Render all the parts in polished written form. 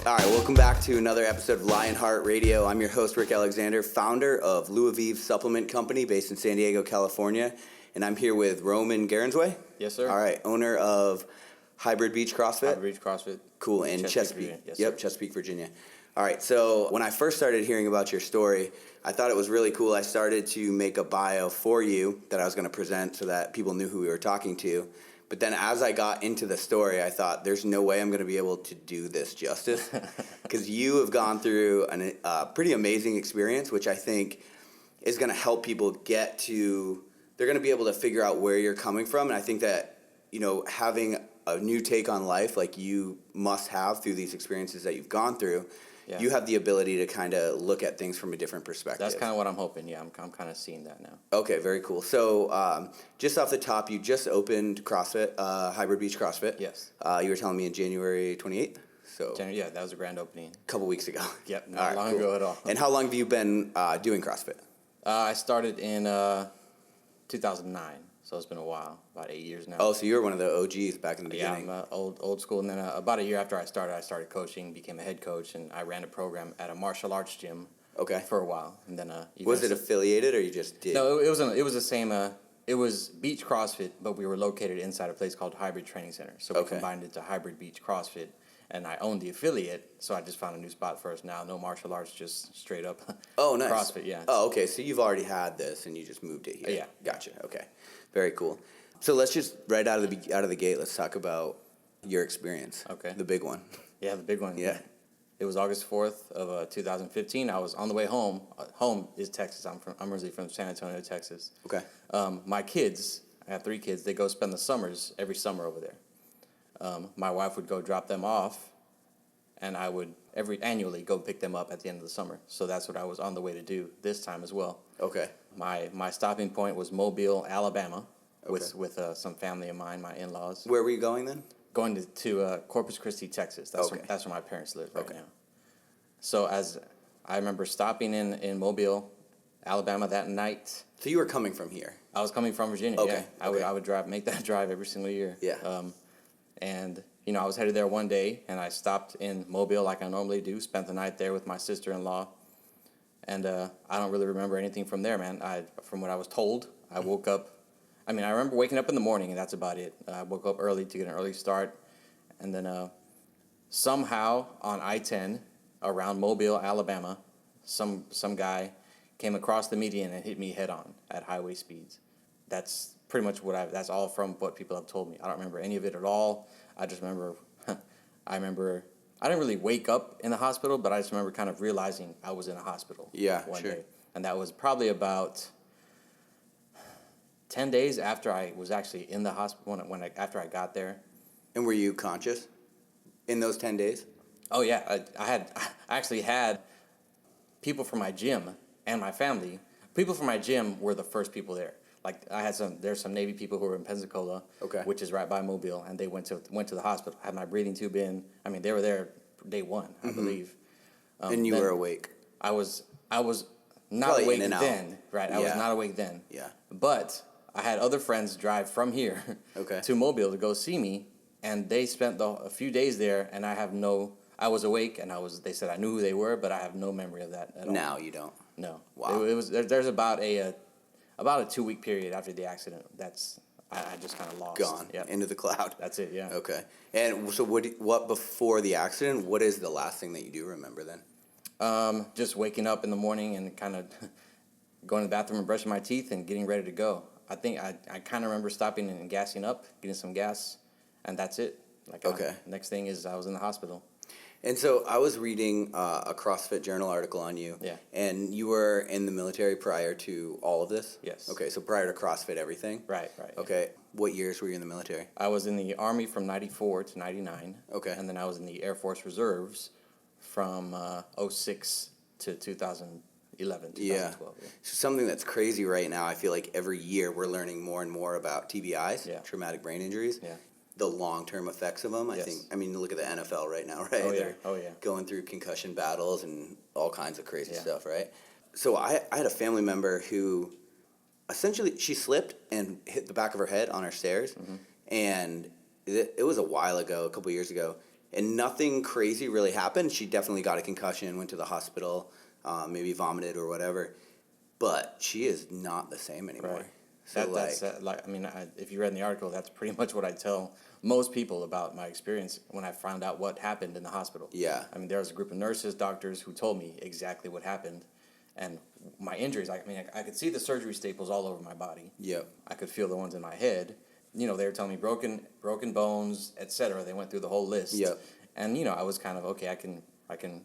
All right, welcome back to another episode of Lionheart Radio. I'm your host, Rick Alexander, founder of Louis Supplement Company based in San Diego, California. And I'm here with Roman Garanzuay. Yes, sir. All right, owner of Hybrid Beach Crossfit. Hybrid Beach CrossFit. Cool, in Chesapeake. Virginia. Yes, yep, sir. Chesapeake, Virginia. All right, so when I first started hearing about your story, I thought it was really cool. I started to make a bio for you that I was going to present so that people knew who we were talking to. But then as I got into the story, I thought, there's no way I'm going to be able to do this justice. Because you have gone through a pretty amazing experience, which I think is going to help people get to, they're going to be able to figure out where you're coming from. And I think that, you know, having a new take on life like you must have through these experiences that you've gone through, you have the ability to kind of look at things from a different perspective. That's kind of what I'm hoping. Yeah, I'm kind of seeing that now. Okay, very cool. So just off the top, you just opened CrossFit, Hybrid Beach CrossFit. Yes. You were telling me in January 28th? So Yeah, that was a grand opening. A couple weeks ago. Yep, not long ago at all. And how long have you been doing CrossFit? I started in 2009, so it's been a while, about 8 years now. Oh, so you were one of the OGs back in the beginning. Yeah, I'm old school. And then about a year after I started coaching, became a head coach, and I ran a program at a martial arts gym. Okay. For a while, and then was it affiliated or you just did? No, it was the same. It was Beach CrossFit, but we were located inside a place called Hybrid Training Center. So we combined it to Hybrid Beach CrossFit, and I owned the affiliate, so I just found a new spot for us now. No martial arts, just straight up. Oh, nice. CrossFit, yeah. Oh, okay. So you've already had this, and you just moved it here. Yeah. Gotcha. Okay. Very cool. So let's just right out of the gate. Let's talk about your experience. Okay. The big one. Yeah, the big one. Yeah. It was August 4th of 2015. I was on the way home. Home is Texas. I'm originally from San Antonio, Texas. Okay. My kids, I have 3 kids. They go spend the summers every summer over there. My wife would go drop them off, and I would annually go pick them up at the end of the summer. So that's what I was on the way to do this time as well. Okay. My stopping point was Mobile, Alabama, with some family of mine, my in-laws. Where were you going then? Going to Corpus Christi, Texas. That's where my parents live right now. So as I remember stopping in Mobile, Alabama that night. So you were coming from here? I was coming from Virginia. Okay. Yeah. I would make that drive every single year. Yeah. And you know, I was headed there one day, and I stopped in Mobile like I normally do. Spent the night there with my sister-in-law, and I don't really remember anything from there, man. From what I was told, I woke up. I mean, I remember waking up in the morning, and that's about it. I woke up early to get an early start, and then somehow on I-10 around Mobile, Alabama, some guy came across the median and hit me head on at highway speeds. That's pretty much that's all from what people have told me. I don't remember any of it at all. I just remember, I didn't really wake up in the hospital, but I just remember kind of realizing I was in a hospital one day. And that was probably about 10 days after I was actually in the hospital, after I got there. And were you conscious in those 10 days? Oh, yeah. I actually had people from my gym and my family. People from my gym were the first people there. Like, there's some Navy people who were in Pensacola, which is right by Mobile, and they went to the hospital. Had my breathing tube in. I mean, they were there day one, I believe. And you were awake. I was not Probably awake in and then, out. right? I was not awake then. Yeah. But I had other friends drive from here to Mobile to go see me, and they spent a few days there, and I was awake, and they said I knew who they were, but I have no memory of that at all. Now you don't. No. Wow. There's about a 2-week period after the accident. I just kind of lost. Gone. Yep. Into the cloud. That's it. Yeah. Okay. And so what before the accident? What is the last thing that you do remember then? Just waking up in the morning and kind of going to the bathroom and brushing my teeth and getting ready to go. I think I kind of remember stopping and gassing up, getting some gas, and that's it. Next thing is I was in the hospital. And so I was reading a CrossFit Journal article on you. Yeah. And you were in the military prior to all of this? Yes. Okay, so prior to CrossFit, everything? Right. Okay. What years were you in the military? I was in the Army from 94 to 99. Okay. And then I was in the Air Force Reserves from 06 to 2011, 2012. Yeah. So something that's crazy right now, I feel like every year we're learning more and more about TBIs, traumatic brain injuries. Yeah. The long-term effects of them. I mean, look at the NFL right now, right? Oh, yeah. Going through concussion battles and all kinds of crazy stuff, right? So I had a family member who essentially she slipped and hit the back of her head on our stairs, and it was a while ago, a couple years ago, and nothing crazy really happened. She definitely got a concussion, went to the hospital, maybe vomited or whatever, but she is not the same anymore. Right. So That's like, I mean, if you read in the article, that's pretty much what I tell most people about my experience when I found out what happened in the hospital. Yeah. I mean, there was a group of nurses, doctors who told me exactly what happened, and my injuries. I mean, I could see the surgery staples all over my body. Yep. I could feel the ones in my head. You know, they were telling me broken bones, etc. They went through the whole list. Yep. And you know, I was kind of okay. I can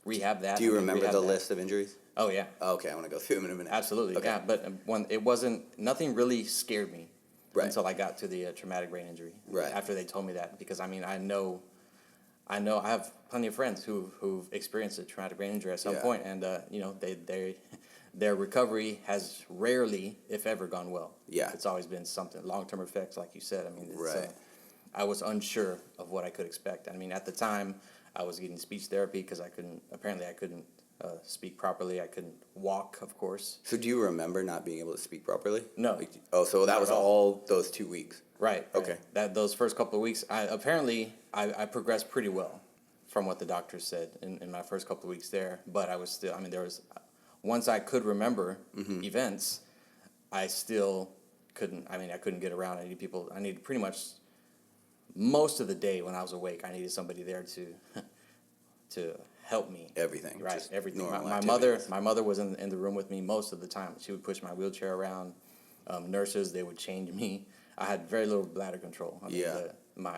rehab that. Do you remember the list of injuries? Oh yeah. Okay, I want to go through them in a minute. Absolutely. Okay. Yeah, but when it wasn't, nothing really scared me Right. until I got to the traumatic brain injury. Right. After they told me that, because I mean, I know I have plenty of friends who've experienced a traumatic brain injury at some Yeah. point, and you know, their recovery has rarely, if ever, gone well. Yeah. It's always been something long-term effects, like you said. I mean, it's, Right. I was unsure of what I could expect. I mean, at the time, I was getting speech therapy because I couldn't speak properly. I couldn't walk, of course. So do you remember not being able to speak properly? No. So that Not was at all. all those 2 weeks. Right. Okay. Those first couple of weeks, I progressed pretty well, from what the doctors said in my first couple of weeks there. But I was still. I mean, there was once I could remember events, I still couldn't. I mean, I couldn't get around. I needed pretty much most of the day when I was awake. I needed somebody there to help me. Everything. Right. Just Everything. normal My activities. mother was in the room with me most of the time. She would push my wheelchair around. Nurses, they would change me. I had very little bladder control. I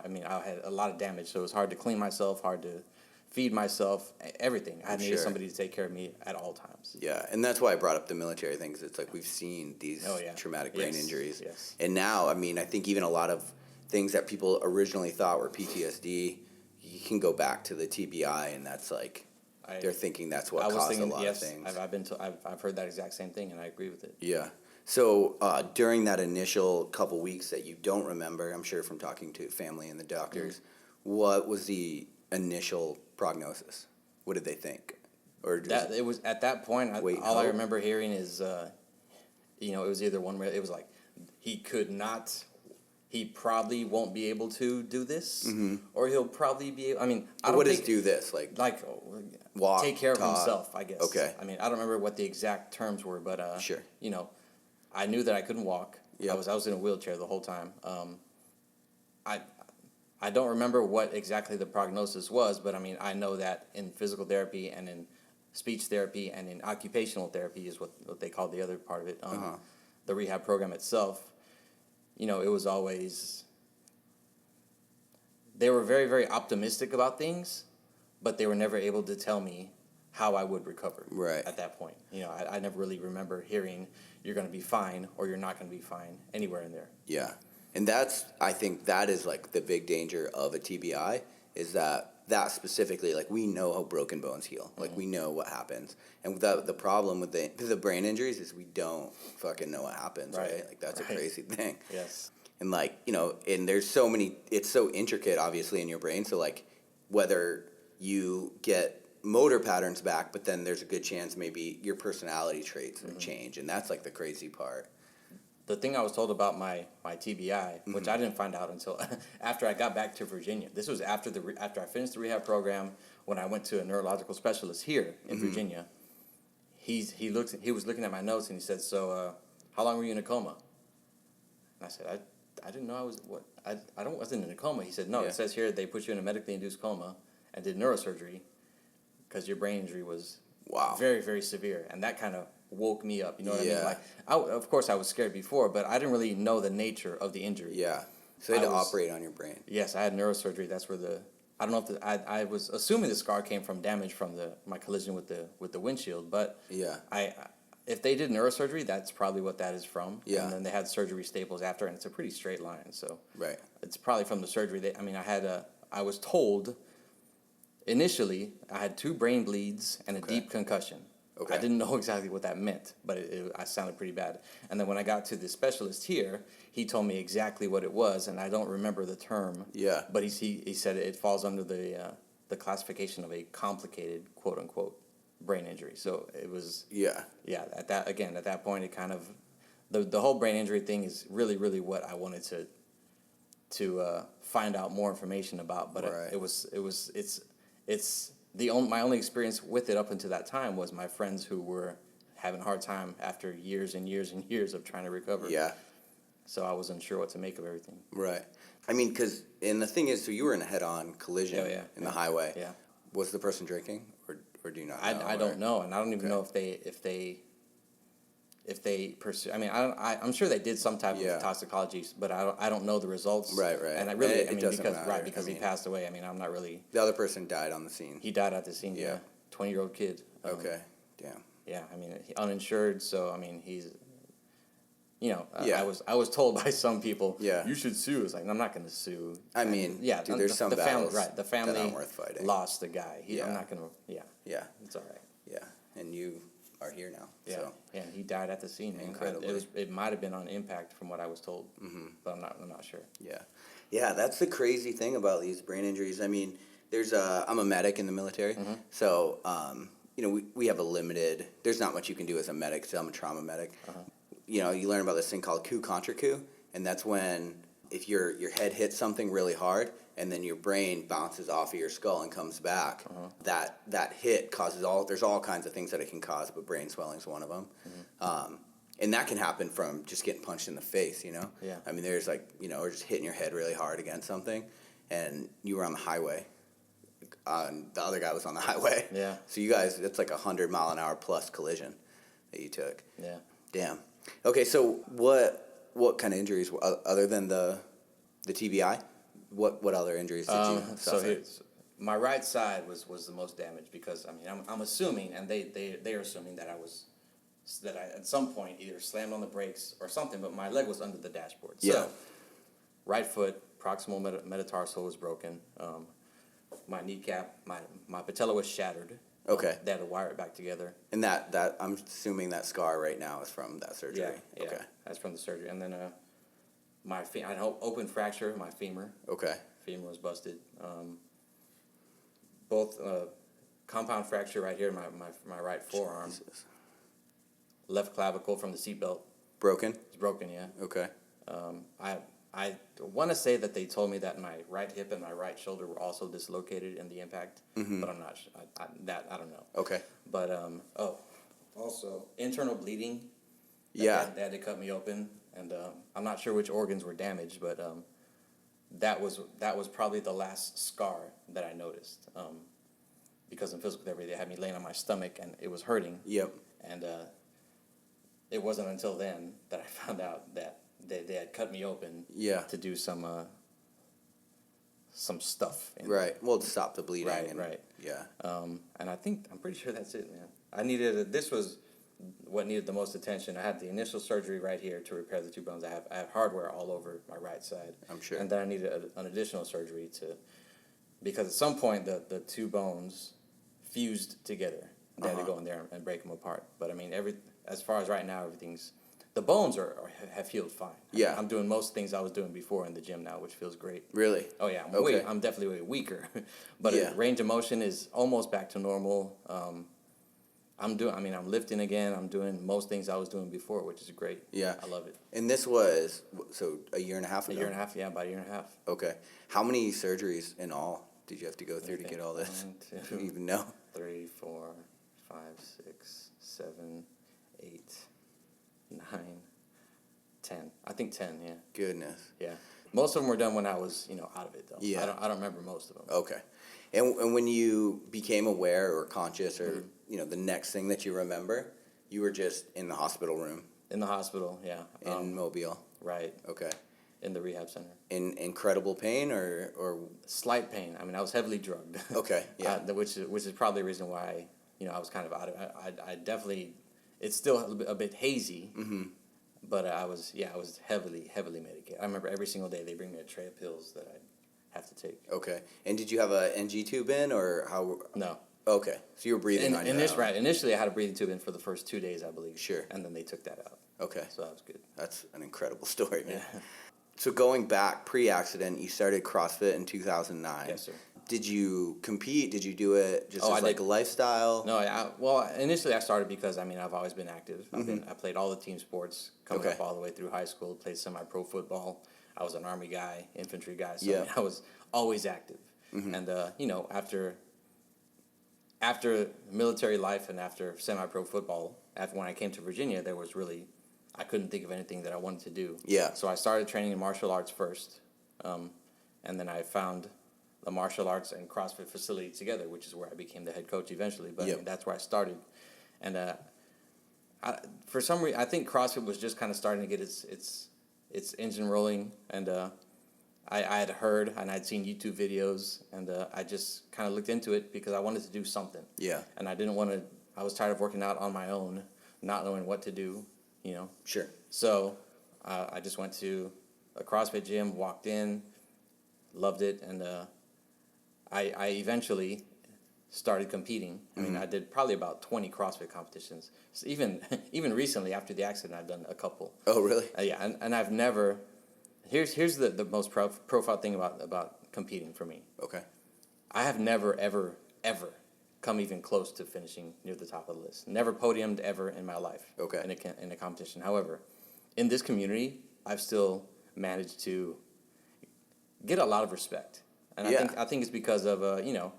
mean, I had a lot of damage, so it was hard to clean myself, hard to feed myself, everything. I needed Sure. somebody to take care of me at all times. Yeah, and that's why I brought up the military things. It's like we've seen these traumatic brain Yes, injuries. yes. And now, I mean, I think even a lot of things that people originally thought were PTSD, you can go back to the TBI, and that's like, they're thinking that's what caused a lot of things. I've heard that exact same thing, and I agree with it. Yeah. So during that initial couple weeks that you don't remember, I'm sure from talking to family and the doctors, what was the initial prognosis? What did they think? Or just It was at that point. Wait, all I how? remember hearing is, it was either one way. It was like he could not. He probably won't be able to do this, or he'll probably be. I mean, I don't what think does do this? Like walk, take care of talk? himself, I guess. Okay. I mean, I don't remember what the exact terms were, but Sure. You know, I knew that I couldn't walk. Yep. I was in a wheelchair the whole time. I don't remember what exactly the prognosis was, but I mean, I know that in physical therapy and in speech therapy and in occupational therapy is what they call the other part of it. The rehab program itself, you know, it was always, they were very, very optimistic about things, but they were never able to tell me how I would recover. Right. At that point. You know, I never really remember hearing you're going to be fine or you're not going to be fine anywhere in there. Yeah. And I think that is like the big danger of a TBI is that specifically, like we know how broken bones heal. Like we know what happens. And the problem with the brain injuries is we don't fucking know what happens, right? Like that's a crazy thing. Yes. And like, you know, and there's so many, it's so intricate obviously in your brain. So like whether you get motor patterns back, but then there's a good chance maybe your personality traits change. And that's like the crazy part. The thing I was told about my TBI, which I didn't find out until after I got back to Virginia. This was after I finished the rehab program, when I went to a neurological specialist here in Virginia. He was looking at my notes and he said, "So, how long were you in a coma?" And I said, "I didn't know I was wasn't in a coma." He said, "No, it says here they put you in a medically induced coma and did neurosurgery because your brain injury was very, very severe," and that kind of woke me up. You know what I mean? Like, of course, I was scared before, but I didn't really know the nature of the injury. Yeah. So they had to operate on your brain. Yes, I had neurosurgery. That's where I don't know if I was assuming the scar came from damage from my collision with the windshield, but if they did neurosurgery, that's probably what that is from. Yeah. And then they had surgery staples after, and it's a pretty straight line. So it's probably from the surgery. I was told initially I had 2 brain bleeds and a deep concussion. Okay. I didn't know exactly what that meant, but I sounded pretty bad. And then when I got to the specialist here, he told me exactly what it was, and I don't remember the term. Yeah. But he said it falls under the classification of a complicated, quote unquote, brain injury. So it was. Yeah. At that point, it kind of the whole brain injury thing is really, really what I wanted to find out more information about. But Right. it's my only experience with it up until that time was my friends who were having a hard time after years and years and years of trying to recover. Yeah. So I wasn't sure what to make of everything. Right. I mean, and the thing is, so you were in a head-on collision in the highway. Yeah. Was the person drinking, or do you not know? I don't know, and I don't even know if they pursue. I mean, I'm sure they did some type of toxicology, but I don't know the results. Right. And because matter. he passed away. I mean, I'm not really. The other person died on the scene. He died at the scene. Yeah, 20-year-old kid. Okay. Damn. Yeah, I mean, uninsured. So I mean, he's. Yeah. I was told by some people. Yeah. You should sue. It's like I'm not going to sue. I mean, yeah. Dude, there's some battles the family that aren't worth fighting. lost the guy. I'm not going to. Yeah. Yeah. It's all right. Yeah. And you are here now. Yeah. So. Yeah, and he died at the scene. Man. Incredibly. It might have been on impact from what I was told, but I'm not sure. Yeah. Yeah, that's the crazy thing about these brain injuries. I mean, I'm a medic in the military, so we have there's not much you can do as a medic. So I'm a trauma medic. You learn about this thing called coup contre coup, and that's when if your head hits something really hard and then your brain bounces off of your skull and comes back, that hit causes there's all kinds of things that it can cause, but brain swelling is one of them. And that can happen from just getting punched in the face, Yeah. I mean, there's or just hitting your head really hard against something, and you were on the highway. The other guy was on the highway. Yeah. So you guys, it's like 100-mile-an-hour plus collision that you took. Yeah. Damn. Okay, so what kind of injuries other than the TBI? What other injuries did you suffer? So my right side was the most damaged because I mean I'm assuming, and they're assuming that I at some point either slammed on the brakes or something, but my leg was under the dashboard. Yeah. So right foot proximal metatarsal was broken. My kneecap, my patella was shattered. Okay. They had to wire it back together. And that I'm assuming that scar right now is from that surgery. Yeah. Okay. That's from the surgery, and then I had an open fracture of my femur. Okay. Femur was busted. Both compound fracture right here in my right forearm. Jesus. Left clavicle from the seatbelt. Broken? It's broken, yeah. Okay. I want to say that they told me that my right hip and my right shoulder were also dislocated in the impact, but I'm not sure. I don't know. Okay. But also internal bleeding. They had to cut me open, and I'm not sure which organs were damaged, but that was probably the last scar that I noticed. Because in physical therapy they had me laying on my stomach and it was hurting. Yep. And it wasn't until then that I found out that they had cut me open. Yeah. To do some stuff. Right. Well, to stop the bleeding. Right. Yeah. And I'm pretty sure that's it, man. This was what needed the most attention. I had the initial surgery right here to repair the two bones. I have hardware all over my right side. I'm sure. And then I needed an additional surgery because at some point the two bones fused together. They had to go in there and break them apart. But I mean, as far as right now, the bones have healed fine. Yeah. I'm doing most things I was doing before in the gym now, which feels great. Really? Oh yeah, Okay. I'm definitely way weaker, but Yeah. range of motion is almost back to normal. I'm lifting again. I'm doing most things I was doing before, which is great. Yeah. I love it. And this was, a year and a half ago? A year and a half, yeah, about a year and a half. Okay. How many surgeries in all did you have to go through to get all this? 1, 2, Do you even know? 3, 4, 5, 6, 7, 8, 9, 10. I think 10, yeah. Goodness. Yeah. Most of them were done when I was, out of it, though. Yeah. I don't remember most of them. Okay. And when you became aware or conscious or, the next thing that you remember, you were just in the hospital room? In the hospital, yeah. In Mobile? Right. Okay. In the rehab center. In incredible pain or? Slight pain. I mean, I was heavily drugged. Okay, yeah. Which is probably the reason why, I was kind of out of it. I definitely, it's still a bit hazy. Mm-hmm. But I was heavily medicated. I remember every single day they bring me a tray of pills that I'd have to take. Okay. And did you have a NG tube in or how? No. Okay. So you were breathing on your own. Right. Initially I had a breathing tube in for the first 2 days, I believe. Sure. And then they took that out. Okay. So that was good. That's an incredible story, man. Yeah. So going back pre-accident, you started CrossFit in 2009. Yes, sir. Did you compete? Did you do it just as like a lifestyle? No, well, initially I started because I've always been active. I played all the team sports coming up all the way through high school. Played semi-pro football. I was an Army guy, infantry guy, so Yeah. I mean, I was always active. And you know, after military life and after semi-pro football, after when I came to Virginia, there was really, I couldn't think of anything that I wanted to do. Yeah. So I started training in martial arts first, and then I found the martial arts and CrossFit facility together, which is where I became the head coach eventually. But I mean, that's where I started, and for some reason, I think CrossFit was just kind of starting to get its engine rolling, and I had heard and I'd seen YouTube videos, and I just kind of looked into it because I wanted to do something. Yeah. And I didn't want to. I was tired of working out on my own, not knowing what to do. You know. Sure. So I just went to a CrossFit gym, walked in, loved it, and I eventually started competing. I mean, I did probably about 20 CrossFit competitions. So even recently, after the accident, I've done a couple. Oh, really? Yeah, and I've never. Here's the most profile thing about competing for me. Okay. I have never ever come even close to finishing near the top of the list. Never podiumed ever in my life. Okay. In a competition. However, in this community, I've still managed to get a lot of respect, and I think it's because of you know,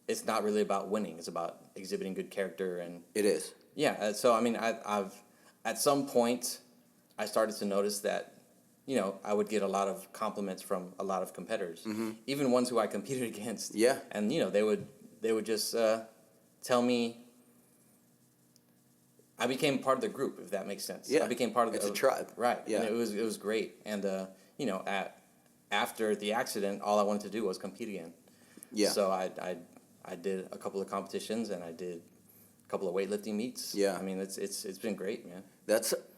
it's not really about winning. It's about exhibiting good character, and It is. yeah. So I mean, I've at some point I started to notice that, you know, I would get a lot of compliments from a lot of competitors, even ones who I competed against. Yeah. And you know, they would just tell me. I became part of the group, if that makes sense. Yeah. I became part of It's a tribe. Right. Yeah. And it was great. And you know, after the accident, all I wanted to do was compete again. Yeah. So I did a couple of competitions, and I did a couple of weightlifting meets. Yeah. I mean, it's been great, man.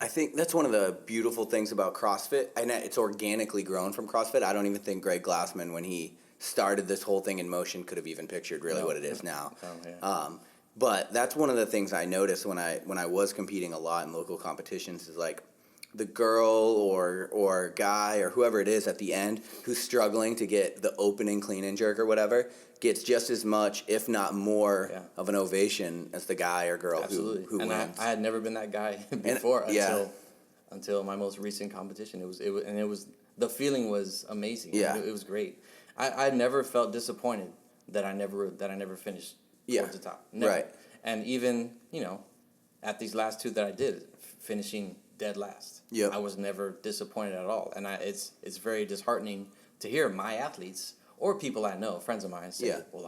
I think that's one of the beautiful things about CrossFit, and it's organically grown from CrossFit. I don't even think Greg Glassman, when he started this whole thing in motion, could have even pictured really what it is now. Oh, yeah. But that's one of the things I noticed when I was competing a lot in local competitions is like the girl or guy or whoever it is at the end who's struggling to get the opening clean and jerk or whatever gets just as much, if not more, of an ovation as the guy or girl who and wins. I had never been that guy before until my most recent competition. It was the feeling was amazing. Yeah. It was great. I never felt disappointed that I never finished towards the top. Never. Right. And even, you know, at these last two that I did, finishing dead last. Yep. I was never disappointed at all. And it's very disheartening to hear my athletes or people I know, friends of mine, say, well,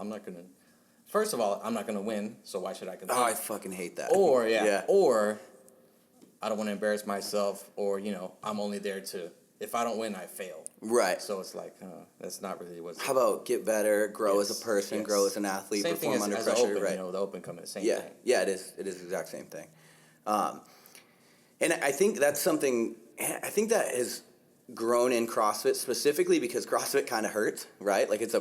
first of all, I'm not going to win, so why should I compete? Oh, I fucking hate that. Or, or I don't want to embarrass myself, or, you know, I'm only there to, if I don't win, I fail. Right. So it's like, that's not really what's... How about get better, grow as a person, grow as an athlete, same perform thing under as pressure, open, right? You know, the open coming, same Yeah, thing. yeah, it is. It is the exact same thing. And I think that's something, I think that has grown in CrossFit specifically because CrossFit kind of hurts, right? Like it's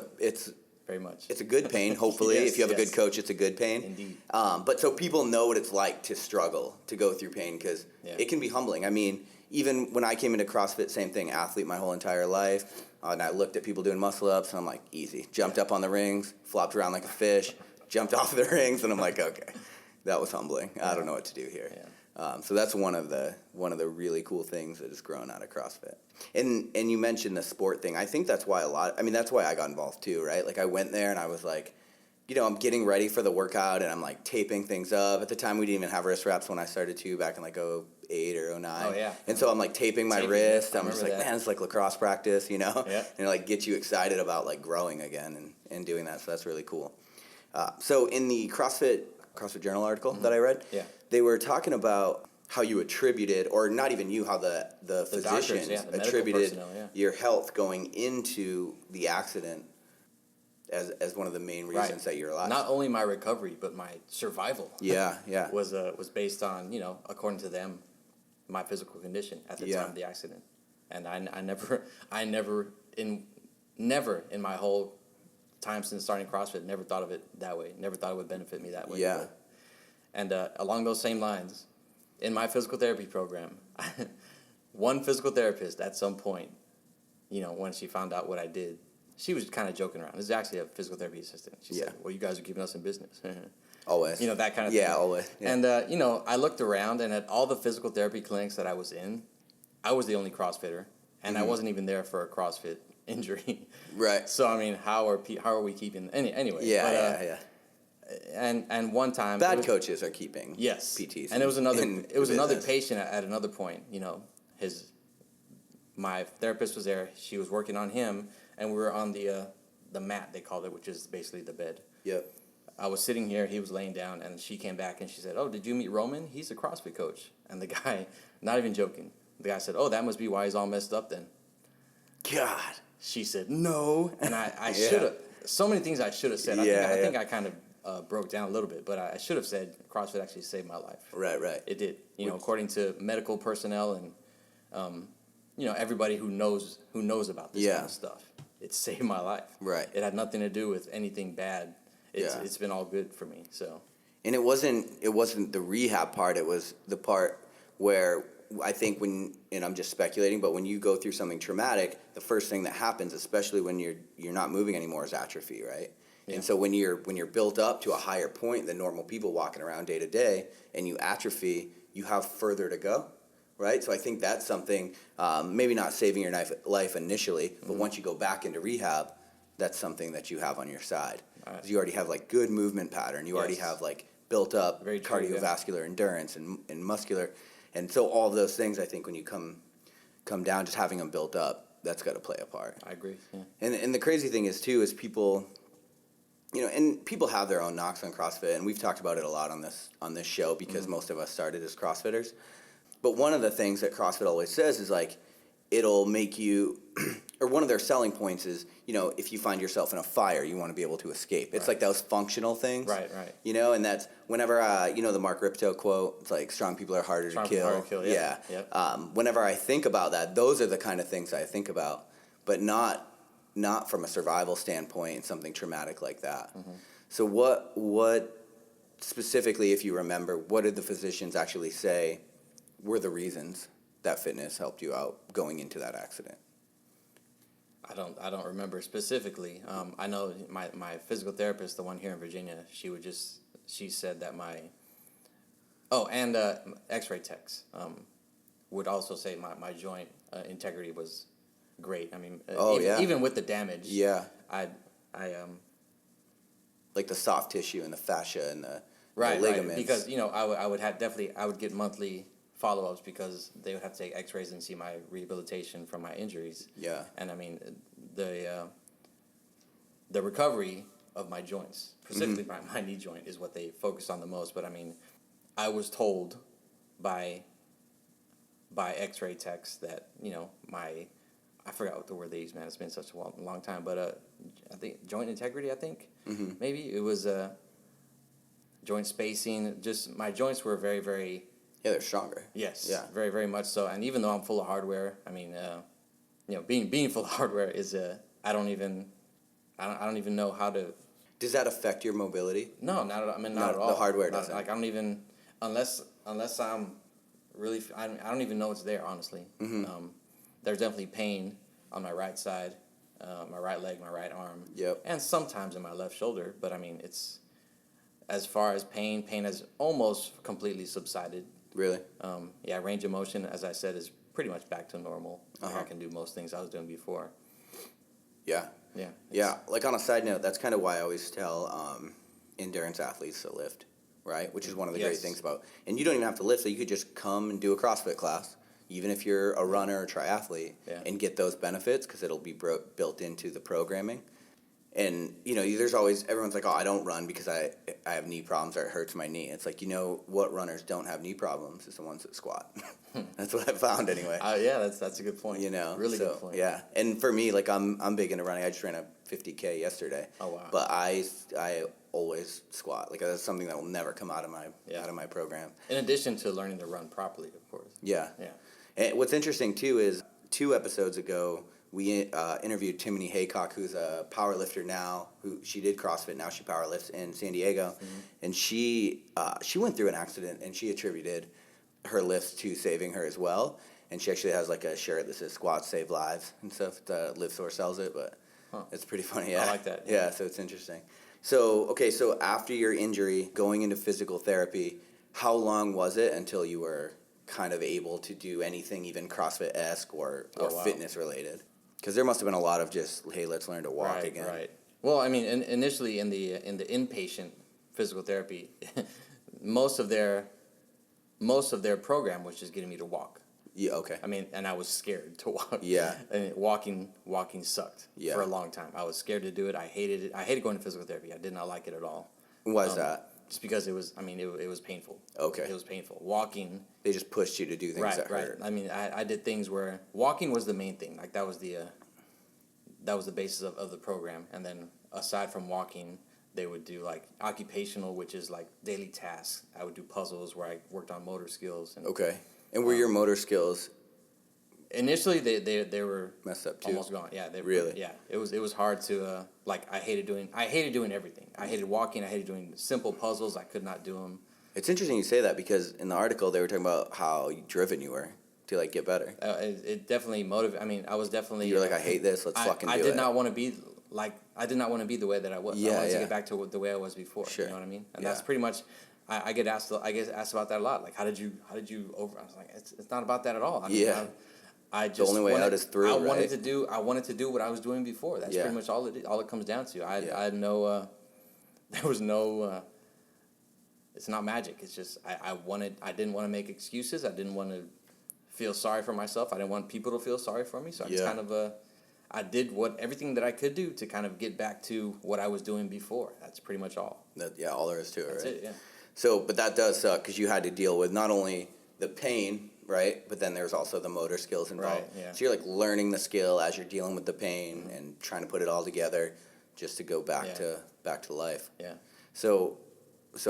very much. It's a good pain, hopefully. If you have a good coach, it's a good pain. Indeed. But so people know what it's like to struggle, to go through pain, because it can be humbling. I mean, even when I came into CrossFit, same thing, athlete my whole entire life. And I looked at people doing muscle ups, and I'm like, easy. Jumped up on the rings, flopped around like a fish, jumped off the rings, and I'm like, okay, that was humbling. I don't know what to do here. Yeah. So that's one of the really cool things that has grown out of CrossFit. And you mentioned the sport thing. I think that's why that's why I got involved too, right? Like I went there and I was like, you know, I'm getting ready for the workout and I'm like taping things up. At the time we didn't even have wrist wraps when I started too, back in like 08 or 09. Oh yeah. And so I'm like taping my wrist. I'm just like, that. man, it's like lacrosse practice, you know? Yeah. And it like gets you excited about like growing again and doing that. So that's really cool. So in the CrossFit Journal article that I read, they were talking about how you attributed, or not even you, how the physicians doctors, the attributed your health going into the accident as one of the main reasons that you're alive. Not only my recovery, but my survival. Yeah. was based on, you know, according to them, my physical condition at the time of the accident, and I never in my whole time since starting CrossFit never thought of it that way. Never thought it would benefit me that way. Yeah. And along those same lines, in my physical therapy program, one physical therapist at some point, you know, when she found out what I did, she was kind of joking around. This is actually a physical therapy assistant. She said, well, you guys are keeping us in business. Always. You know, that kind of thing. Yeah, always. Yeah. And, you know, I looked around, and at all the physical therapy clinics that I was in, I was the only CrossFitter, and I wasn't even there for a CrossFit injury. Right. So I mean, how are we keeping anyway? Yeah, yeah. And one time, Bad coaches are keeping yes PTs. And it was another business. patient at another point. You know, my therapist was there. She was working on him, and we were on the mat, they called it, which is basically the bed. Yep. I was sitting here, he was laying down, and she came back and she said, "Oh, did you meet Roman? He's a CrossFit coach." And the guy, not even joking, the guy said, "Oh, that must be why he's all messed up then." God. She said, "No," and I Yeah. should have. So many things I should have said. I think I kind of broke down a little bit, but I should have said CrossFit actually saved my life. Right. It did. You know, according to medical personnel and you know, everybody who knows about this kind of stuff, it saved my life. Right. It had nothing to do with anything bad. It's been all good for me. So. And it wasn't the rehab part. It was the part where I think and I'm just speculating, but when you go through something traumatic, the first thing that happens, especially when you're not moving anymore, is atrophy, right? Yeah. And so when you're built up to a higher point than normal people walking around day to day, and you atrophy, you have further to go, right? So I think that's something, maybe not saving your life initially, but once you go back into rehab, that's something that you have on your side. Right. You already have like good movement pattern. You already have like built up cardiovascular endurance and muscular. And so all of those things, I think when you come down, just having them built up, that's got to play a part. I agree. Yeah. And the crazy thing is too, is people, you know, and people have their own knocks on CrossFit, and we've talked about it a lot on this show because most of us started as CrossFitters. But one of the things that CrossFit always says is like, it'll make you, or one of their selling points is, you know, if you find yourself in a fire, you want to be able to escape. It's like those functional things. Right. You know, and that's whenever, you know, the Mark Ripto quote, it's like, strong people are harder to kill. Yeah. Whenever I think about that, those are the kind of things I think about, but not from a survival standpoint and something traumatic like that. Mm-hmm. So what specifically, if you remember, what did the physicians actually say were the reasons that fitness helped you out going into that accident? I don't remember specifically. I know my physical therapist, the one here in Virginia, she said that X-ray techs would also say my joint integrity was great. I mean, even with the damage. Yeah. I like the soft tissue and the fascia and the ligaments. Right. Because you know I would get monthly follow-ups because they would have to take X-rays and see my rehabilitation from my injuries. Yeah. And I mean the recovery of my joints, specifically my knee joint, is what they focused on the most. But I mean, I was told by X-ray techs that, you know, I forgot what the word they used, man. It's been such a long time. But I think joint integrity, maybe it was joint spacing. Just my joints were very, very... Yeah, they're stronger. Yes. Yeah. Very, very much so. And even though I'm full of hardware, I mean, you know, being full of hardware is I don't even know how to. Does that affect your mobility? No, not at all. I mean, not at all. The hardware doesn't. Like I don't even unless I'm really. I don't even know it's there, honestly. Mm-hmm. There's definitely pain on my right side, my right leg, my right arm. Yep. And sometimes in my left shoulder, but I mean, it's as far as pain has almost completely subsided. Really? Range of motion, as I said, is pretty much back to normal. I can do most things I was doing before. Yeah. Yeah. Like on a side note, that's kind of why I always tell endurance athletes to lift, right? Which is one of the great things about. And you don't even have to lift, so you could just come and do a CrossFit class, even if you're a runner or triathlete, and get those benefits because it'll be built into the programming. And, you know, there's always, everyone's like, oh, I don't run because I have knee problems or it hurts my knee. It's like, you know, what runners don't have knee problems is the ones that squat. That's what I found anyway. That's a good point. You know, really good point. Yeah, and for me, like I'm big into running. I just ran a 50K yesterday. Oh wow! But I always squat. Like that's something that will never come out of my program. In addition to learning to run properly, of course. Yeah. And what's interesting too is 2 episodes ago we interviewed Timony Haycock, who's a power lifter now. She did CrossFit, now she power lifts in San Diego, and she went through an accident and she attributed her lifts to saving her as well. And she actually has like a shirt that says "Squats Save Lives" and stuff. LiveSource sells it, but it's pretty funny. Yeah, I like that. Yeah, so it's interesting. So after your injury, going into physical therapy, how long was it until you were kind of able to do anything even CrossFit-esque or wow. fitness related? Because there must have been a lot of just, hey, let's learn to walk Right, again. right. Well, I mean, initially in the inpatient physical therapy, most of their program was just getting me to walk. Yeah, okay. I mean, and I was scared to walk. Yeah. And walking sucked Yeah. for a long time. I was scared to do it. I hated it. I hated going to physical therapy. I did not like it at all. Why is that? Just because it was painful. Okay. It was painful. Walking. They just pushed you to do things that hurt. I mean, I did things where walking was the main thing. Like that was the basis of the program. And then aside from walking, they would do like occupational, which is like daily tasks. I would do puzzles where I worked on motor skills. And, Okay. And were your motor skills initially they were messed up too? almost gone. Yeah, really. Yeah, it was hard to like I hated doing everything. I hated walking. I hated doing simple puzzles. I could not do them. It's interesting you say that because in the article they were talking about how driven you were to like get better. It definitely motivated. I mean, I was definitely. You were like, I hate this. Let's fucking do it. I did not want to be the way that I was. Yeah, I wanted to get back to the way I was before. Sure. You know what I mean? And that's pretty much. I get asked about that a lot. Like, how did you over? I was like, it's not about that at all. I mean, I just the only way out is through. I wanted to do what I was doing before. That's pretty much all it comes down to. I had no. There was no. It's not magic. It's just I didn't want to make excuses. I didn't want to feel sorry for myself. I didn't want people to feel sorry for me. So I just kind of I did everything that I could do to kind of get back to what I was doing before. That's pretty much all. All there is to it. That's right? it. Yeah. So, but that does suck because you had to deal with not only the pain, right, but then there's also the motor skills involved. Right, yeah. So you're like learning the skill as you're dealing with the pain and trying to put it all together just to go back to life. Yeah. So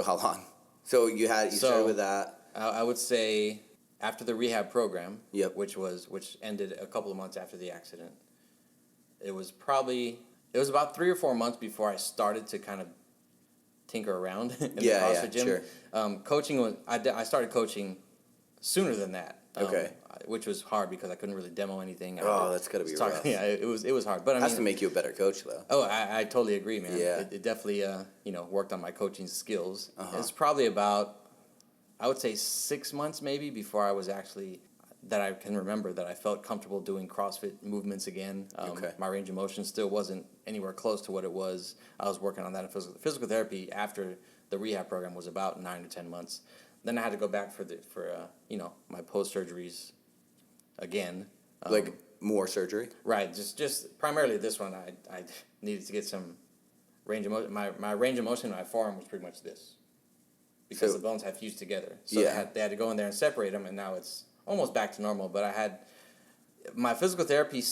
how long? So you started with that. I would say after the rehab program, Yep. which ended a couple of months after the accident. It was about 3 or 4 months before I started to kind of tinker around in the CrossFit gym. Sure. Coaching I started coaching sooner than that. Okay. Which was hard because I couldn't really demo anything. That's gotta be rough. Yeah, it was hard. But I Has mean, to make you a better coach though. Oh, I totally agree, man. Yeah. It definitely worked on my coaching skills. Uh-huh. It's probably about, I would say 6 months maybe before I was actually, that I can remember that I felt comfortable doing CrossFit movements again. Okay. My range of motion still wasn't anywhere close to what it was. I was working on that in physical therapy after the rehab program was about 9 to 10 months. Then I had to go back for my post surgeries again. Like more surgery? Right, just primarily this one. I needed to get some range of motion. My range of motion in my forearm was pretty much this, because the bones had fused together. So they had to go in there and separate them, and now it's almost back to normal. But I had my physical therapy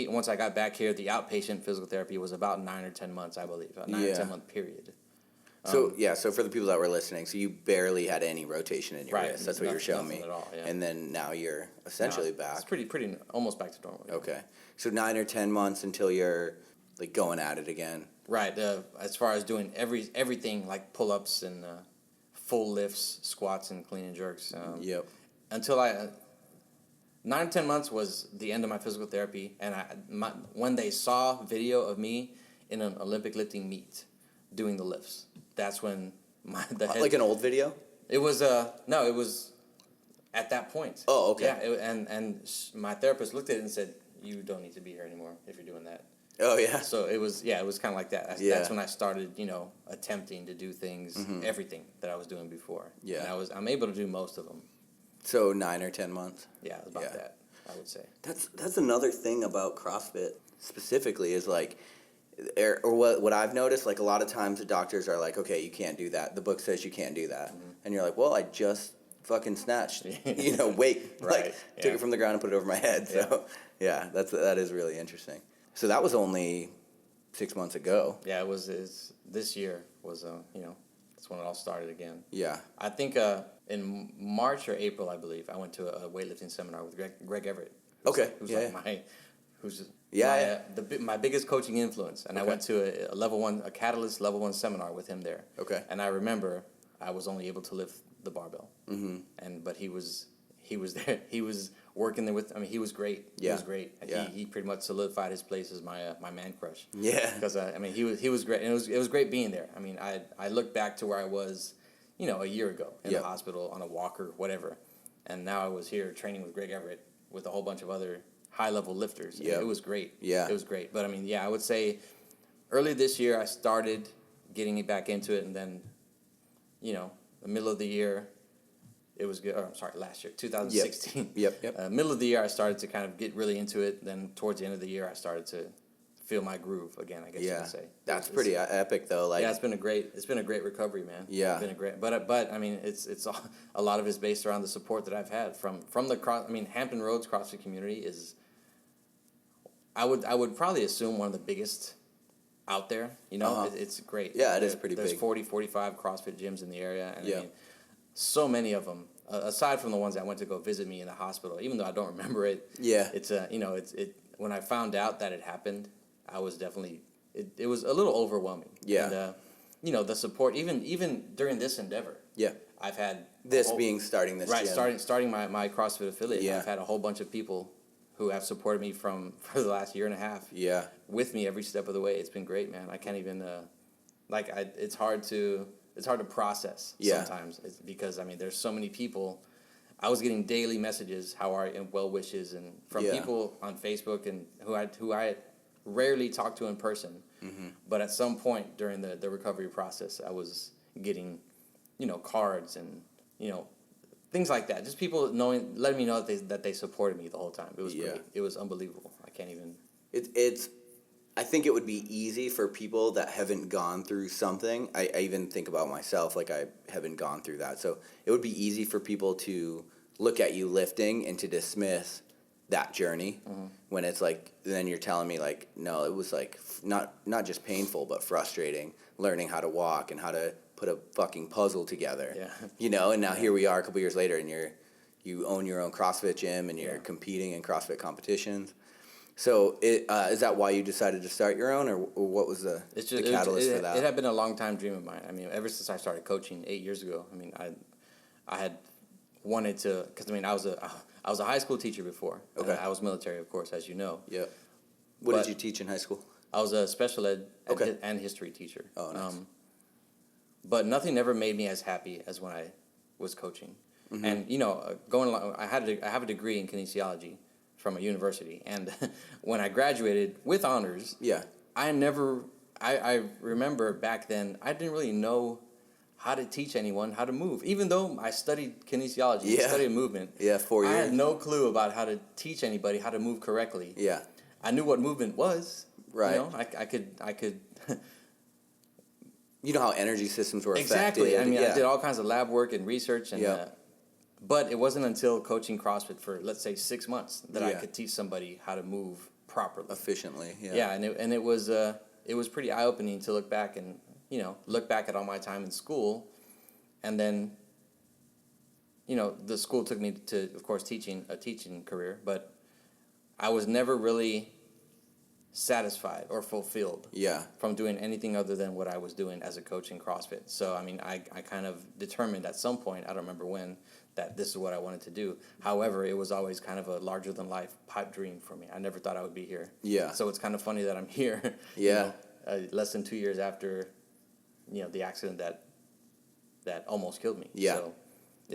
once I got back here. The outpatient physical therapy was about 9 or 10 months, I believe, a 9 or 10 month period. So so for the people that were listening, so you barely had any rotation in your wrist. That's what you're showing me. At all, yeah. And then now you're essentially back. It's pretty almost back to normal. Yeah. Okay. So 9 or 10 months until you're like going at it again. Right. As far as doing everything like pull-ups and full lifts, squats, and clean and jerks. Yep. Until 9 or 10 months was the end of my physical therapy, and when they saw video of me in an Olympic lifting meet doing the lifts, that's when like an old video. It was it was at that point. Oh, okay. Yeah, and my therapist looked at it and said, "You don't need to be here anymore if you're doing that." Oh yeah. So it was kind of like that. That's when I started, attempting to do things, everything that I was doing before. Yeah. And I'm able to do most of them. So 9 or 10 months. Yeah, about that, I would say. That's another thing about CrossFit specifically is like, or what I've noticed, like a lot of times the doctors are like, okay, you can't do that. The book says you can't do that. And you're like, well, I just fucking snatched, weight. Right. Like took it from the ground and put it over my head. So that is really interesting. So that was only 6 months ago. Yeah, this year was, that's when it all started again. Yeah. I think in March or April, I believe, I went to a weightlifting seminar with Greg Everett. Who's my biggest coaching influence, and I went to a Catalyst level 1 seminar with him there. Okay. And I remember I was only able to lift the barbell. But he was there. He was working there with. I mean, he was great. Yeah. He was great. Yeah. He pretty much solidified his place as my man crush. Yeah. Because he was great, and it was great being there. I mean, I look back to where I was, a year ago in the hospital on a walker, whatever. and now I was here training with Greg Everett with a whole bunch of other high-level lifters. Yeah. It was great. Yeah. It was great. But, I mean, yeah, I would say early this year I started getting it back into it, and then, you know, the middle of the year, it was good. Or, I'm sorry, last year, 2016. Yep. Middle of the year, I started to kind of get really into it. Then towards the end of the year, I started to feel my groove again, I guess you could say. That's pretty epic, though. Like, yeah, it's been a great recovery, man. Yeah. It's been a great, but I mean, it's a lot of it's based around the support that I've had from the Hampton Roads CrossFit community is, I would probably assume one of the biggest out there. You know, it's great. Yeah, it is pretty There's big. 40, 45 CrossFit gyms in the area, and Yeah. I mean, so many of them. Aside from the ones that went to go visit me in the hospital, even though I don't remember it. Yeah. It's when I found out that it happened, I was definitely it was a little overwhelming. Yeah. And, you know, the support even during this endeavor. Yeah. I've had starting this right gym. starting my CrossFit affiliate. Yeah. I've had a whole bunch of people who have supported me for the last year and a half. Yeah. With me every step of the way. It's been great, man. I can't even it's hard to process sometimes. It's because I mean there's so many people. I was getting daily messages, how are you, and well wishes, and from people on Facebook and who I rarely talk to in person. Mm-hmm. But at some point during the recovery process, I was getting, you know, cards and, you know, things like that. Just people letting me know that they supported me the whole time. It was great. It was unbelievable. I can't even. I think it would be easy for people that haven't gone through something. I even think about myself, like I haven't gone through that. So it would be easy for people to look at you lifting and to dismiss that journey when it's like, then you're telling me like, no, it was like not just painful, but frustrating, learning how to walk and how to put a fucking puzzle together. Yeah. You know, and now here we are a couple years later and you own your own CrossFit gym and you're competing in CrossFit competitions. So is that why you decided to start your own, or what was the catalyst for that? It had been a long time dream of mine. I mean, ever since I started coaching 8 years ago. I mean, I had wanted to, because I mean, I was a high school teacher before. Okay. I was military, of course, as you know. Yeah. What did you teach in high school? I was a special ed and history teacher. Oh, nice. But nothing ever made me as happy as when I was coaching. Mm-hmm. And you know, going along, I have a degree in kinesiology from a university, and when I graduated with honors, I remember back then I didn't really know how to teach anyone how to move, even though I studied kinesiology, studied movement. Yeah, 4 years. I had no clue about how to teach anybody how to move correctly. Yeah, I knew what movement was. Right. You know, I could. You know how energy systems were exactly. affected. I mean, I did all kinds of lab work and research, and but it wasn't until coaching CrossFit for, let's say, 6 months that I could teach somebody how to move properly, efficiently. Yeah. Yeah, and it was pretty eye opening to look back and, you know, look back at all my time in school, and then, you know, the school took me to, of course, a teaching career, but I was never really satisfied or fulfilled from doing anything other than what I was doing as a coach in CrossFit. So, I mean, I kind of determined at some point, I don't remember when, that this is what I wanted to do. However, it was always kind of a larger-than-life pipe dream for me. I never thought I would be here. Yeah. So it's kind of funny that I'm here. Yeah. You know, less than 2 years after, you know, the accident that almost killed me. Yeah.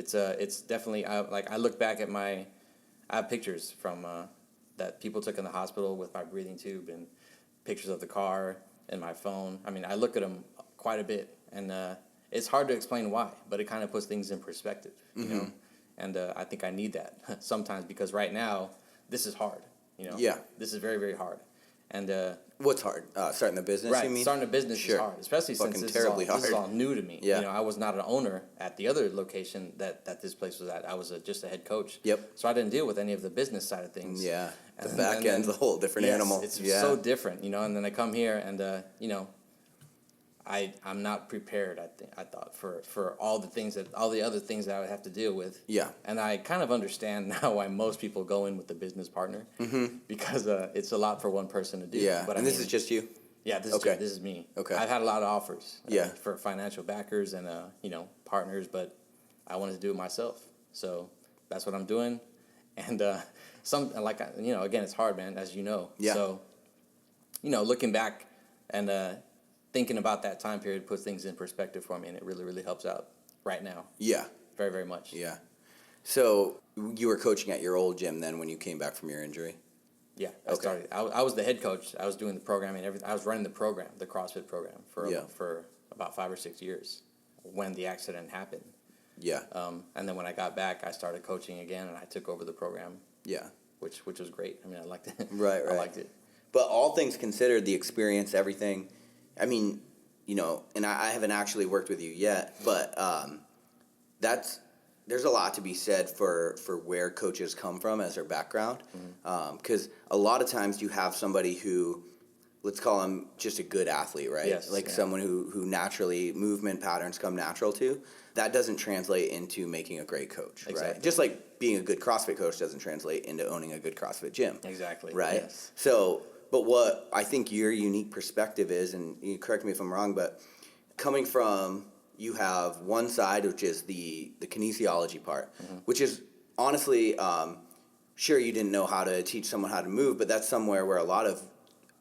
So it's definitely, I look back at I have pictures from that people took in the hospital with my breathing tube, and pictures of the car and my phone. I mean, I look at them quite a bit, and it's hard to explain why, but it kind of puts things in perspective, you know? And I think I need that sometimes, because right now, this is hard, you know? Yeah. This is very, very hard. And what's hard? Starting the business, you mean? Starting a business is hard, especially since this is all new to me. Yeah. You know, I was not an owner at the other location that this place was at. I was just a head coach. Yep. So I didn't deal with any of the business side of things. Yeah. The back end's a whole different animal. It's so different, you know. And then I come here, and you know, I'm not prepared. I thought for all the other things that I would have to deal with. Yeah. And I kind of understand now why most people go in with the business partner, because it's a lot for one person to do. Yeah. But this is just you. Yeah. This is me. Okay. I've had a lot of offers. For financial backers and you know, partners, but I wanted to do it myself. So that's what I'm doing, and you know, again, it's hard, man, as you know. Yeah. So, you know, looking back and thinking about that time period puts things in perspective for me, and it really, really helps out right now. Yeah. Very, very much. Yeah. So you were coaching at your old gym then when you came back from your injury? Yeah, Okay. I was the head coach. I was doing the programming and everything. I was running the program, the CrossFit program, for about 5 or 6 years when the accident happened. Yeah. And then when I got back, I started coaching again, and I took over the program. Yeah. Which was great. I mean, I liked it. Right. I liked it. But all things considered, the experience, everything, I mean, and I haven't actually worked with you yet, but there's a lot to be said for where coaches come from as their background. Because a lot of times you have somebody who, let's call them just a good athlete, right? Yes, like yeah. someone who naturally movement patterns come natural to. That doesn't translate into making a great coach, Exactly. right? Just like being a good CrossFit coach doesn't translate into owning a good CrossFit gym. Exactly. Right? Yes. So, but what I think your unique perspective is, and you correct me if I'm wrong, but coming from, you have one side, which is the kinesiology part, which is honestly, sure, you didn't know how to teach someone how to move, but that's somewhere where a lot of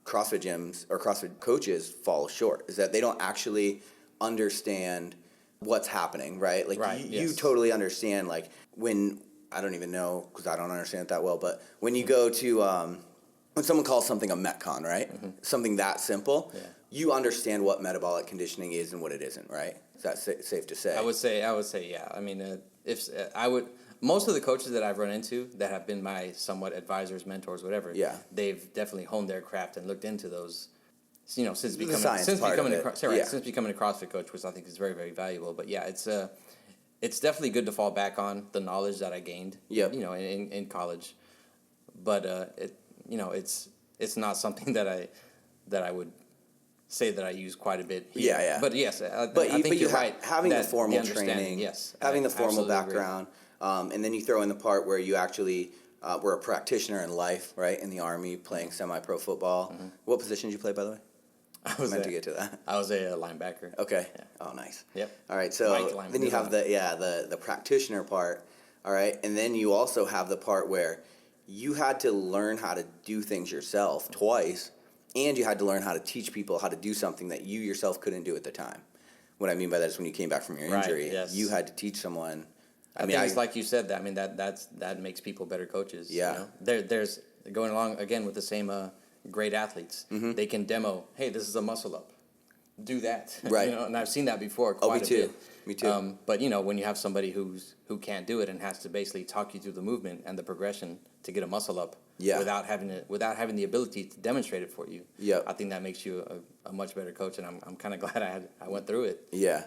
CrossFit gyms or CrossFit coaches fall short, is that they don't actually understand what's happening, right? Like Right, you yes. totally understand, like when, I don't even know because I don't understand it that well, but when you go to, when someone calls something a Metcon, right? Something that simple, you understand what metabolic conditioning is and what it isn't, right? Is that safe to say? I would say, yeah. I mean, if I would, most of the coaches that I've run into that have been my somewhat advisors, mentors, whatever, Yeah. they've definitely honed their craft and looked into those. Since The becoming science part of it. since becoming a CrossFit coach, which I think is very, very valuable. But yeah, it's definitely good to fall back on the knowledge that I gained. Yep. In college, but it's not something that I would say that I use quite a bit here. Yeah. But yes, I But think you're right. having the that formal understanding, training, yes, having I the formal absolutely agree. background, and then you throw in the part where you actually were a practitioner in life, right? In the Army, playing semi-pro football. What position did you play, by the way? I was meant to get to that. I was a linebacker. Okay. Yeah. Oh, nice. Yep. All right. So Mike then you linebacker. have the practitioner part. All right, and then you also have the part where you had to learn how to do things yourself twice, and you had to learn how to teach people how to do something that you yourself couldn't do at the time. What I mean by that is when you came back from your injury, yes. you had to teach someone. I think it's like you said that. I mean that makes people better coaches. Yeah. There's going along again with the same great athletes. They can demo. Hey, this is a muscle up. Do that. Right. And I've seen that before. Oh, Quite me a too. bit. Me too. But when you have somebody who can't do it and has to basically talk you through the movement and the progression to get a muscle up, without having the ability to demonstrate it for you, Yep. I think that makes you a much better coach. And I'm kind of glad I went through it. Yeah.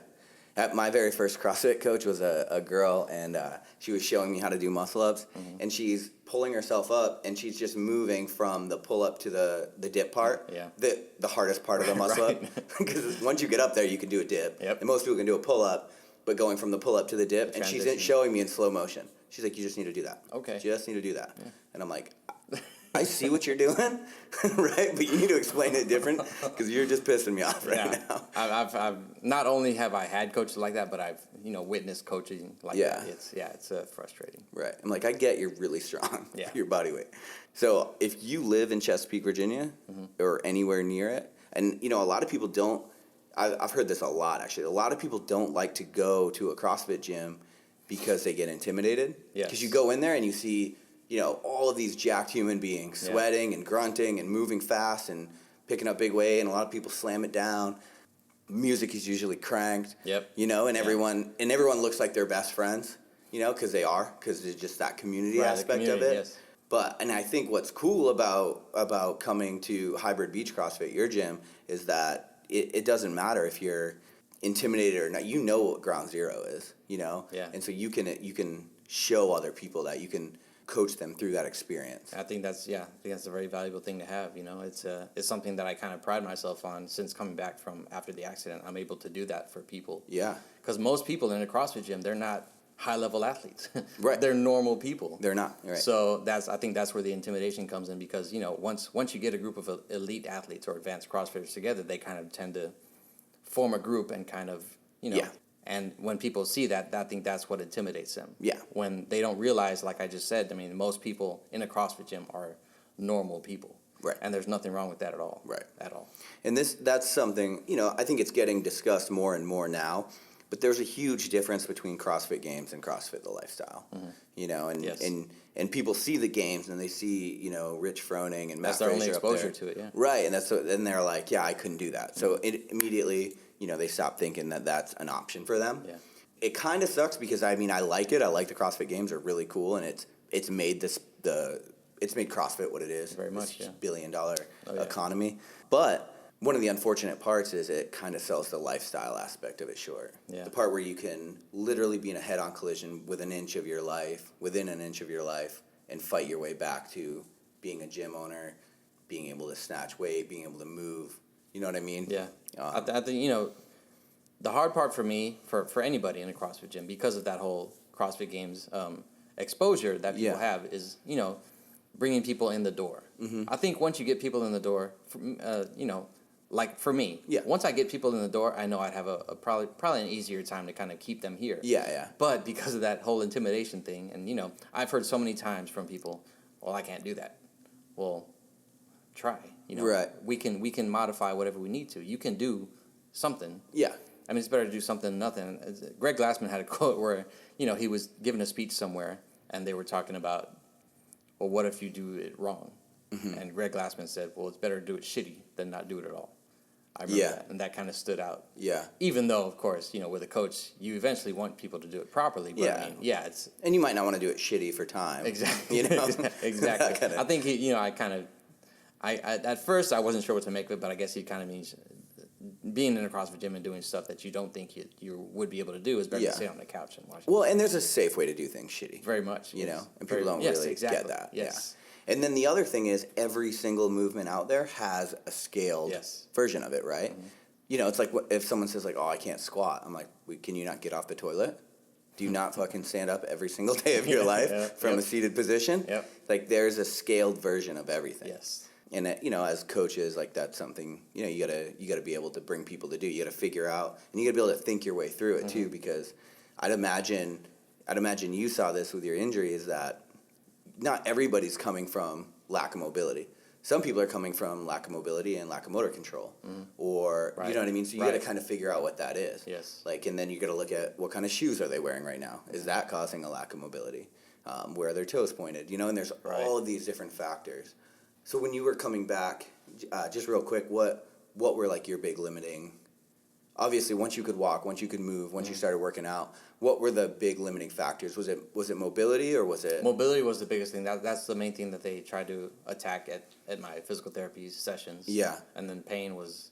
My very first CrossFit coach was a girl, and she was showing me how to do muscle-ups, and she's pulling herself up, and she's just moving from the pull-up to the dip part, the hardest part of the muscle-up, because once you get up there, you can do a dip, and most people can do a pull-up, but going from the pull-up to the dip, and she's showing me in slow motion. She's like, you just need to do that. Okay. You just need to do that. Yeah. And I'm like, I see what you're doing, right? But you need to explain it different because you're just pissing me off right now. I've not only have I had coaches like that, but I've witnessed coaching like that. It's frustrating. Right. I'm like, I get you're really strong for your body weight. So if you live in Chesapeake, Virginia, or anywhere near it, and a lot of people don't. I've heard this a lot actually. A lot of people don't like to go to a CrossFit gym because they get intimidated. Because you go in there and you see. All of these jacked human beings sweating and grunting and moving fast and picking up big weight, and a lot of people slam it down. Music is usually cranked. And everyone looks like they're best friends, because there's just that community aspect of it. Yes. And I think what's cool about coming to Hybrid Beach CrossFit, your gym, is that it doesn't matter if you're intimidated or not. You know what ground zero is, and so you can show other people that you can coach them through that experience. I think that's a very valuable thing to have. It's something that I kind of pride myself on since coming back from after the accident. I'm able to do that for people. Yeah. Because most people in a CrossFit gym, they're not high-level athletes. Right. They're normal people. They're not. Right. So I think that's where the intimidation comes in because once you get a group of elite athletes or advanced CrossFitters together, they kind of tend to form a group and kind of And when people see that, I think that's what intimidates them. Yeah. When they don't realize, like I just said, I mean, most people in a CrossFit gym are normal people. Right. And there's nothing wrong with that at all. Right. At all. And that's something, I think it's getting discussed more and more now, But there's a huge difference between CrossFit Games and CrossFit the lifestyle, you know, and, Yes. and people see the games and they see, you know, Rich Froning and That's Matt their only Fraser up exposure there. to it, yeah. Right, and and they're like, yeah, I couldn't do that. So immediately, you know, they stop thinking that that's an option for them. Yeah. It kind of sucks because I mean I like it. I like the CrossFit Games; are really cool, and it's made it's made CrossFit what it is. Very much, this yeah. billion-dollar yeah. economy. But one of the unfortunate parts is it kind of sells the lifestyle aspect of it short. Yeah. The part where you can literally be in a head-on collision within an inch of your life, and fight your way back to being a gym owner, being able to snatch weight, being able to move. You know what I mean? Yeah. I think, you know, the hard part for me, for anybody in a CrossFit gym, because of that whole CrossFit Games exposure that people have, is, you know, bringing people in the door. I think once you get people in the door, you know, like for me, once I get people in the door, I know I'd have a probably an easier time to kind of keep them here. Yeah. But because of that whole intimidation thing, and, you know, I've heard so many times from people, well, I can't do that. Well, try. You know, Right. We can modify whatever we need to. You can do something. Yeah. I mean, it's better to do something than nothing. Greg Glassman had a quote where, you know, he was giving a speech somewhere, and they were talking about, well, what if you do it wrong? And Greg Glassman said, well, it's better to do it shitty than not do it at all. I remember that, and that kind of stood out. Yeah. Even though, of course, you know, with a coach, you eventually want people to do it properly. But I mean, it's... And you might not want to do it shitty for time. Exactly. You know? Exactly. I think, you know, I at first I wasn't sure what to make of it, but I guess he kind of means being in a CrossFit gym and doing stuff that you don't think you would be able to do is better to sit on the couch and watch it. Well, and there's a safe way to do things shitty. Very much. You know, and people don't really get that. Yes. Yeah. And then the other thing is every single movement out there has a scaled version of it, right? You know, it's like if someone says like, oh, I can't squat. I'm like, can you not get off the toilet? Do you not fucking stand up every single day of your life from a seated position? Yep. Like there's a scaled version of everything. Yes. And you know, as coaches, like that's something you gotta be able to bring people to do. You gotta figure out, and you gotta be able to think your way through it too. Because I'd imagine you saw this with your injury, is that not everybody's coming from lack of mobility. Some people are coming from lack of mobility and lack of motor control, or you know what I mean. So you gotta kind of figure out what that is. Yes. Like, and then you gotta look at what kind of shoes are they wearing right now. Is that causing a lack of mobility? Where are their toes pointed? You know, and there's all of these different factors. So when you were coming back, just real quick, what were like your big limiting? Obviously, once you could walk, once you could move, once you started working out, what were the big limiting factors? Was it mobility or was it? Mobility was the biggest thing. That's the main thing that they tried to attack at my physical therapy sessions. Yeah. And then pain was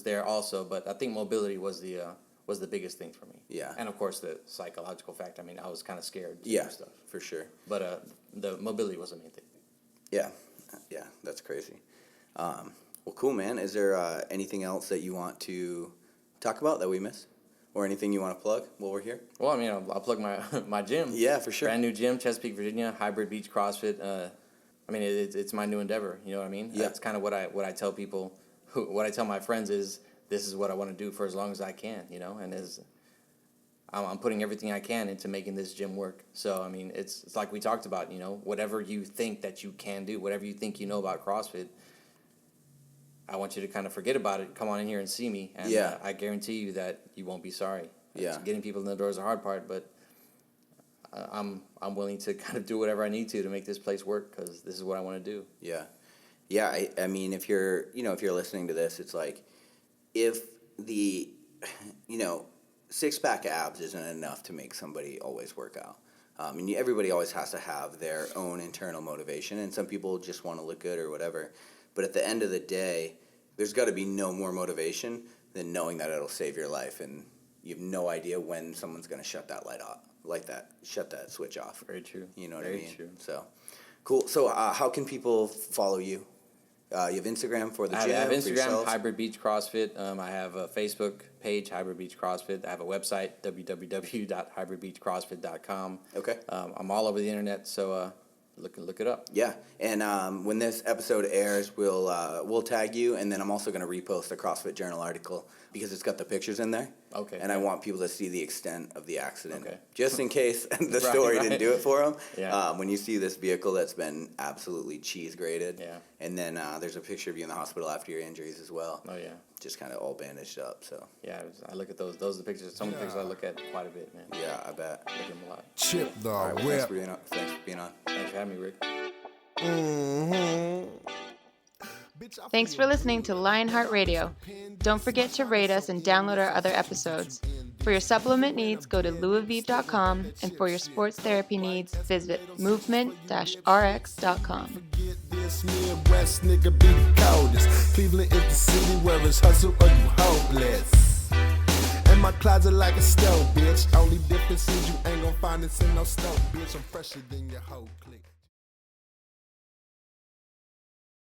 there also, but I think mobility was the biggest thing for me. Yeah. And of course the psychological fact. I mean, I was kind of scared to do stuff. For sure. But the mobility was the main thing. Yeah, that's crazy. Well, cool, man. Is there anything else that you want to talk about that we missed? Or anything you want to plug while we're here? Well, I mean, I'll plug my gym. Yeah, for sure. Brand new gym, Chesapeake, Virginia, Hybrid Beach CrossFit. I mean, it's my new endeavor. You know what I mean? Yeah. That's kind of what I tell people. What I tell my friends is, this is what I want to do for as long as I can. You know, and I'm putting everything I can into making this gym work. So I mean, it's like we talked about. You know, whatever you think that you can do, whatever you think you know about CrossFit, I want you to kind of forget about it. Come on in here and see me, and I guarantee you that you won't be sorry. Yeah. Getting people in the door is the hard part, but I'm willing to kind of do whatever I need to make this place work, because this is what I want to do. Yeah. I mean, if you're listening to this, it's like, if the, six-pack abs isn't enough to make somebody always work out. And everybody always has to have their own internal motivation, and some people just want to look good or whatever. But at the end of the day, there's got to be no more motivation than knowing that it'll save your life, and you have no idea when someone's going to shut that light off, shut that switch off. Very true. You know what Very I mean? true. So, cool. So, how can people follow you? You have Instagram for the gym? I have Instagram, Hybrid Beach CrossFit. I have a Facebook page, Hybrid Beach CrossFit. I have a website, www.hybridbeachcrossfit.com. Okay. I'm all over the internet, so look it up. Yeah, and when this episode airs, we'll tag you, and then I'm also going to repost the CrossFit Journal article because it's got the pictures in there. Okay. And I want people to see the extent of the accident. Okay. Just in case the story didn't do it for them. Yeah. When you see this vehicle that's been absolutely cheese grated. Yeah. And then there's a picture of you in the hospital after your injuries as well. Oh, yeah. Just kind of all bandaged up, so. Yeah, I look at those. Those are the pictures. Some of the pictures I look at quite a bit, man. Yeah, I bet. I look at them a lot. Chip the All right, well, whip. thanks for being on. Thanks for having me, Rick. Thanks for listening to Lionheart Radio. Don't forget to rate us and download our other episodes. For your supplement needs, go to louisvive.com, and for your sports therapy needs, visit movement-rx.com. This Midwest nigga be the coldest. Cleveland is the city where it's hustle or you hopeless. And my closet like a stove, bitch. Only difference is you ain't gon' find this in no stove, bitch. I'm fresher than your whole clique.